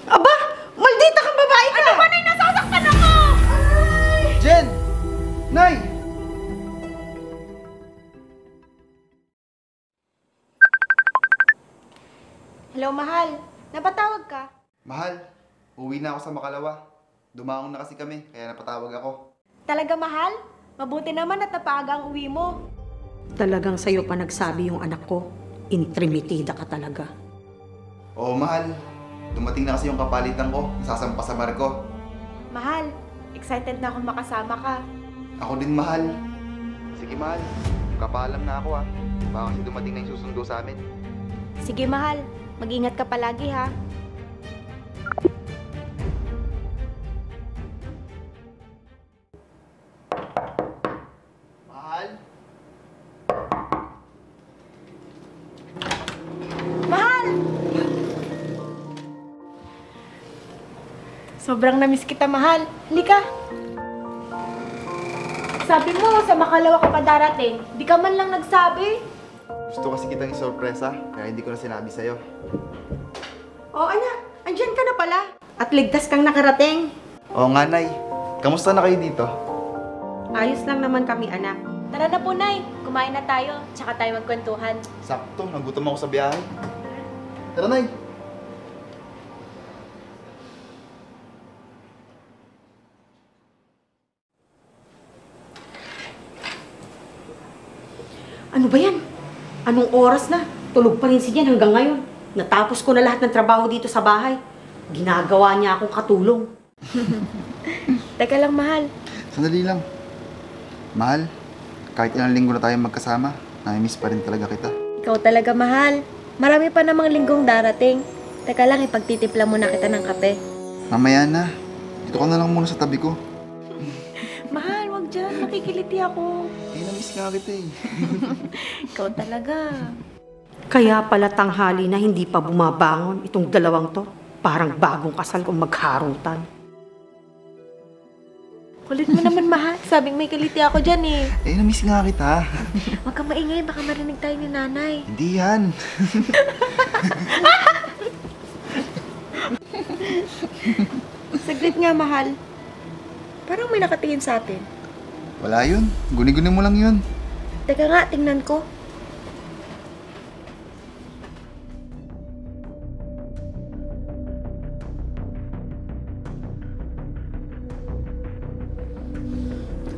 Aba! Maldita kang babae ka! Ano ba, Nay? Nasasaktan ako! Jen! Nay! Hello, mahal. Napatawag ka? Mahal, uwi na ako sa Makalawa. Dumaong na kasi kami, kaya napatawag ako. Talaga, mahal? Mabuti naman at napaaga ang uwi mo. Talagang sa'yo pa nagsabi yung anak ko. Intrimitida ka talaga. Oo, mahal. Dumating na kasi yung kapalitan ko, nasasampa sa barko. Mahal, excited na akong makasama ka. Ako din, mahal. Sige, mahal. Kapalam na ako, Baka kasi dumating na yung susundo sa amin. Sige, mahal. Mag-ingat ka palagi, ha? Mahal? Mahal! Sobrang namiss kita, mahal. Halika. Sabi mo, sa Makalawa ka pa darating. Di ka man lang nagsabi. Gusto kasi kitang isorpresa, kaya hindi ko na sinabi sa'yo. Oh anak, andyan ka na pala. At ligtas kang nakarating. Oo nga, Nay. Kamusta na kayo dito? Ayos lang naman kami, anak. Tara na po, Nay. Kumain na tayo. Tsaka tayo magkwentuhan. Sakto, nagutom ako sa biyahe. Tara, Nay. Ano ba yan? Anong oras na? Tulog pa rin si Jen hanggang ngayon. Natapos ko na lahat ng trabaho dito sa bahay. Ginagawa niya akong katulong. Teka lang, mahal. Sandali lang. Mahal, kahit ilang linggo na tayo magkasama, nami-miss pa rin talaga kita. Ikaw talaga, mahal. Marami pa namang linggong darating. Teka lang, ipagtitimpla muna kita ng kape. Mamaya na. Dito ka na lang muna sa tabi ko. Mahal, wag dyan. Nakikiliti ako. Namiss nga kita Ikaw talaga. Kaya pala tanghali na hindi pa bumabangon itong dalawang to. Parang bagong kasal kung magharutan. Kulit mo naman, mahal. Sabing may kiliti ako dyan eh. Namiss nga kita. Huwag kang maingay. Baka marinig tayo ni nanay. Hindi yan. Saglit nga, mahal. Parang may nakatingin sa atin. Wala yun. Guni-guni mo lang yun. Teka nga, tingnan ko.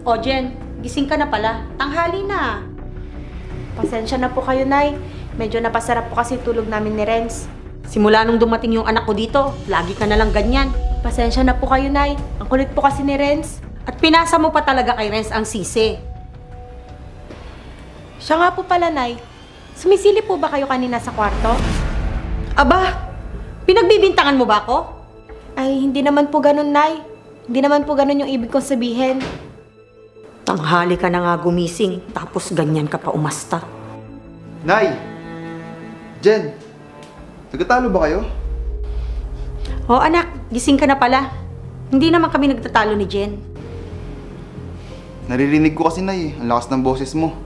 O Jen, gising ka na pala. Tanghali na. Pasensya na po kayo, Nay. Medyo napasarap po kasi tulog namin ni Renz. Simula nung dumating yung anak ko dito, lagi ka na lang ganyan. Pasensya na po kayo, Nay. Ang kulit po kasi ni Renz. At pinasa mo pa talaga kay Renz ang sisi. Siya nga po pala, Nay. Sumisili po ba kayo kanina sa kwarto? Aba, pinagbibintangan mo ba ako? Ay, hindi naman po ganun, Nay. Hindi naman po ganun yung ibig kong sabihin. Tanghali ka na nga gumising, tapos ganyan ka pa umasta. Nay! Jen! Nagtatalo ba kayo? O anak, gising ka na pala. Hindi naman kami nagtatalo ni Jen. Naririnig ko kasi, Nay. Ang lakas ng boses mo.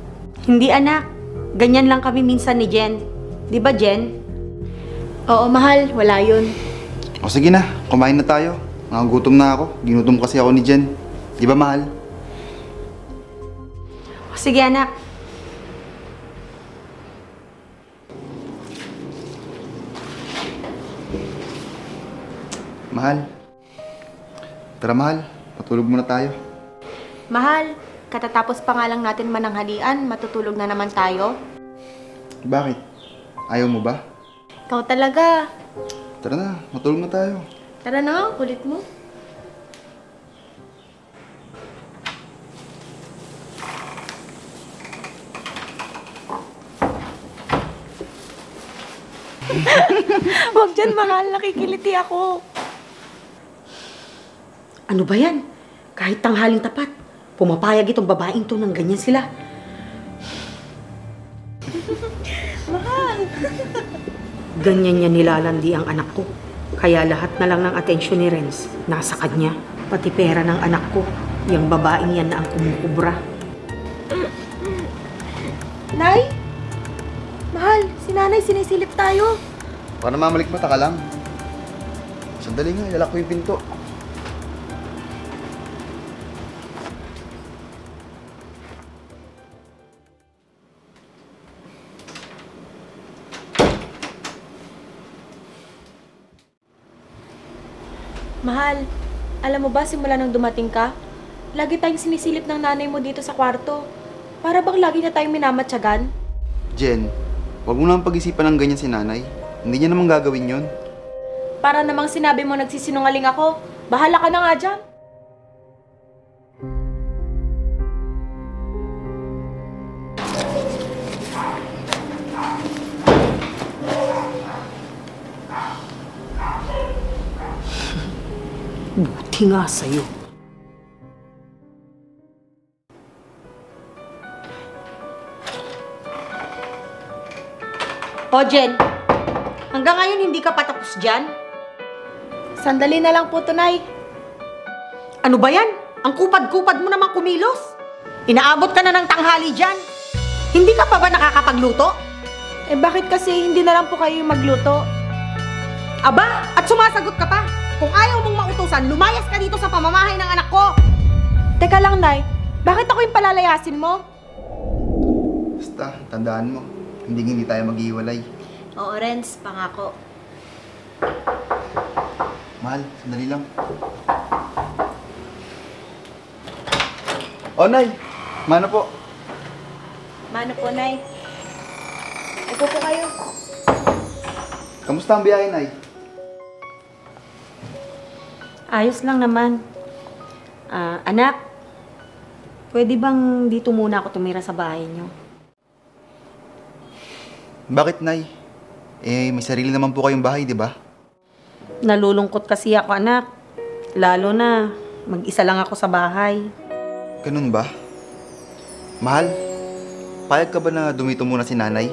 Hindi anak, ganyan lang kami minsan ni Jen. Di ba Jen? Oo, mahal. Wala yun. O sige na, kumain na tayo. Nangagutom na ako. Ginutom kasi ako ni Jen. Di ba, mahal? O sige anak. Mahal. Tara, mahal. Patulog muna tayo. Mahal, katatapos pa nga lang natin mananghalian, matutulog na naman tayo. Bakit? Ayaw mo ba? Ikaw talaga. Tara na, matulog na tayo. Tara na nga, kulit mo. Huwag dyan, mahal. Nakikiliti ako. Ano ba yan? Kahit tanghaling tapat, pumapayag itong babaeng to ng ganyan sila. Mahal. Ganyan niya nilalandi ang anak ko. Kaya lahat na lang ng atensyon ni Renz nasa kanya. Pati pera ng anak ko, yung babaeng yan na ang kumukubra. Nay? Mahal, si nanay sinisilip tayo. Baka namamalik mata ka lang. Sandali nga, ilalak ko yung pinto. Mahal, alam mo ba simula nung dumating ka, lagi tayong sinisilip ng nanay mo dito sa kwarto. Para bang lagi na tayong minamatyagan? Jen, wag mo naman pag-isipan ng ganyan si nanay. Hindi niya naman gagawin yun. Para namang sinabi mo nagsisinungaling ako. Bahala ka na nga dyan. Buti nga sa'yo. O, Jen, hanggang ngayon hindi ka patapos dyan? Sandali na lang po, Tunay. Ano ba yan? Ang kupad-kupad mo naman kumilos. Inaabot ka na ng tanghali dyan. Hindi ka pa ba nakakapagluto? Eh bakit kasi hindi na lang po kayo yung magluto? Aba, at sumasagot ka pa. Kung ayaw mong mautusan, lumayas ka dito sa pamamahay ng anak ko. Teka lang, Nay. Bakit ako yung palalayasin mo? Basta, tandaan mo. Hindi tayo maghiwalay. Oo, Renz. Pangako. Mahal, sandali lang. O, Nay. Mano po? Mano po, Nay. Upo po kayo. Kamusta ang biyahe, Nay? Ayos lang naman. Anak, pwede bang dito muna ako tumira sa bahay niyo? Bakit, Nay? Eh, may sarili naman po kayong bahay, di ba? Nalulungkot kasi ako, anak. Lalo na, mag-isa lang ako sa bahay. Ganun ba? Mahal, payag ka ba na dumito muna si nanay?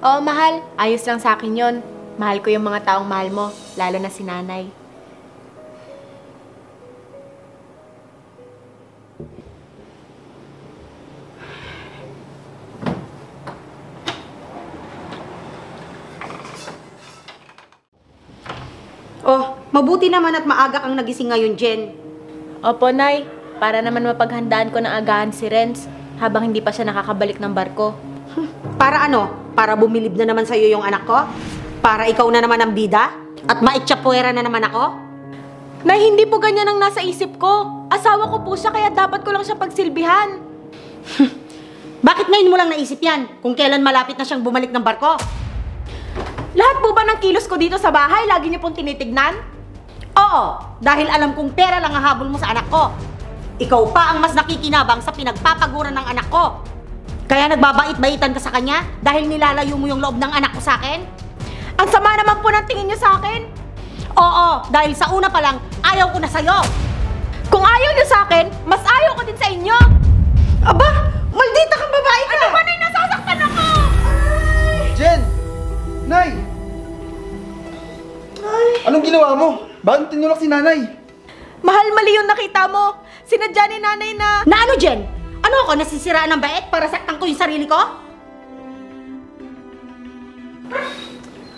Oo, mahal. Ayos lang sa akin yon. Mahal ko yung mga taong mahal mo, lalo na si nanay. Oh, mabuti naman at maaga kang nagising ngayon, Jen. Opo, Nay. Para naman mapaghandaan ko ng agahan si Renz habang hindi pa siya nakakabalik ng barko. Para ano? Para bumilib na naman sa'yo yung anak ko? Para ikaw na naman ang bida? At maitsapuera na naman ako? Nay, hindi po ganyan ang nasa isip ko. Asawa ko po siya kaya dapat ko lang siya pagsilbihan. Bakit ngayon mo lang naisip yan? Kung kailan malapit na siyang bumalik ng barko? Lahat po ba ng kilos ko dito sa bahay, lagi niyo pong tinitignan? Oo, dahil alam kong pera lang ang habol mo sa anak ko. Ikaw pa ang mas nakikinabang sa pinagpapaguran ng anak ko. Kaya nagbabait-baitan ka sa kanya dahil nilalayo mo yung loob ng anak ko sa akin? Ang sama naman po ng tingin niyo sa akin. Oo, dahil sa una pa lang, ayaw ko na sa'yo. Kung ayaw niyo sa akin, mas ayaw ko din sa inyo. Aba, maldita kang babae ka! Ano ba, Nay? Nasasaktan ako! Jen! Nay! Anong ginawa mo? Bakit tinulak si nanay? Mahal, mali yung nakita mo. Sinadya ni nanay na... Na ano, Jen? Ano ako, nasisiraan ng bait para saktan ko yung sarili ko?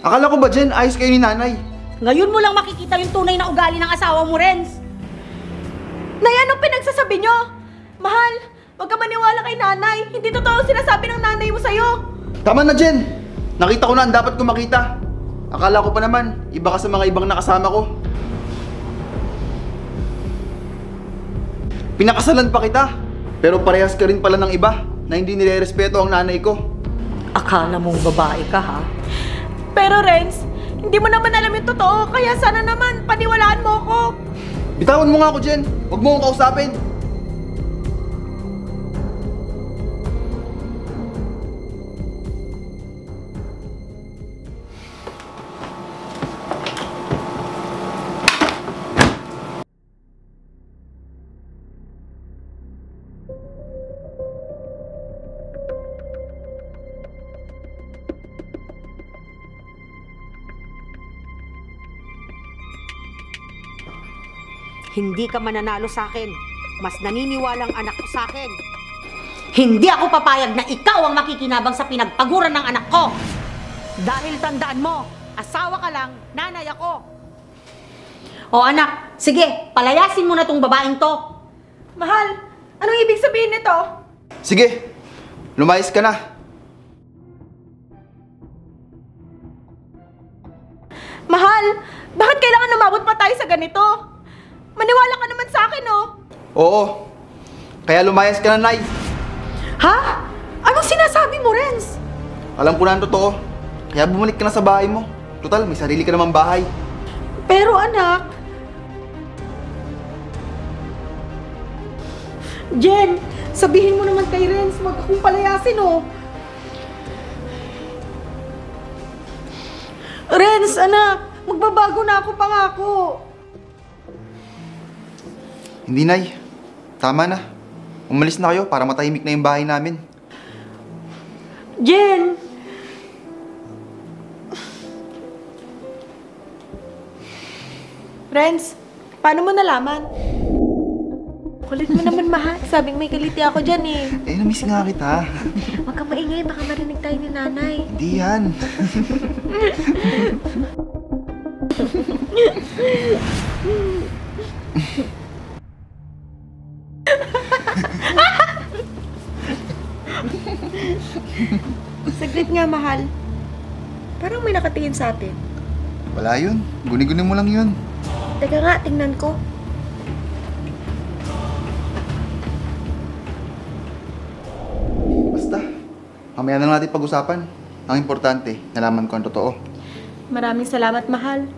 Akala ko ba, Jen, ayos kayo ni nanay? Ngayon mo lang makikita yung tunay na ugali ng asawa mo, Renz. Nay, anong pinagsasabi nyo? Mahal, huwag ka maniwala kay nanay. Hindi totoo sinasabi ng nanay mo sa'yo. Tama na, Jen! Nakita ko na ang dapat ko makita. Akala ko pa naman, iba ka sa mga ibang nakasama ko. Pinakasalan pa kita, pero parehas ka rin pala ng iba na hindi nire-respeto ang nanay ko. Akala mong babae ka, ha? Pero Renz, hindi mo naman alam yung totoo, kaya sana naman paniwalaan mo ako. Bitawan mo nga ako, Jen. Huwag mo akong kausapin. Hindi ka mananalo sa akin. Mas naniniwalang anak ko sa akin. Hindi ako papayag na ikaw ang makikinabang sa pinagpaguran ng anak ko. Dahil tandaan mo, asawa ka lang, nanay ako. O anak, sige, palayasin mo na tong babaeng to. Mahal, anong ibig sabihin nito? Sige, lumayas ka na. Mahal, bakit kailangan umabot pa tayo sa ganito? Maniwala ka naman sa akin, oh. Oo, kaya lumayas ka na, Nay. Ha? Anong sinasabi mo, Renz? Alam ko na ang totoo. Kaya bumalik ka na sa bahay mo. Total, may sarili ka namang bahay. Pero anak... Jen, sabihin mo naman kay Renz, wag akong palayasin, oh. Renz, anak, magbabago na ako, pangako. Hindi, Nay. Tama na. Umalis na kayo para matahimik na yung bahay namin. Jen! Renz, paano mo nalaman? Kulit mo naman, mahal. Sabing may kiliti ako dyan, eh. Eh, namiss nga kita. Huwag kang maingay, baka marinig tayo ni nanay. Hindi yan. Saglit nga, mahal. Parang may nakatingin sa atin. Wala yun. Guni-guni mo lang yun. Teka nga, tingnan ko. Basta. Mamaya na natin pag-usapan. Ang importante, nalaman ko ang totoo. Maraming salamat, mahal.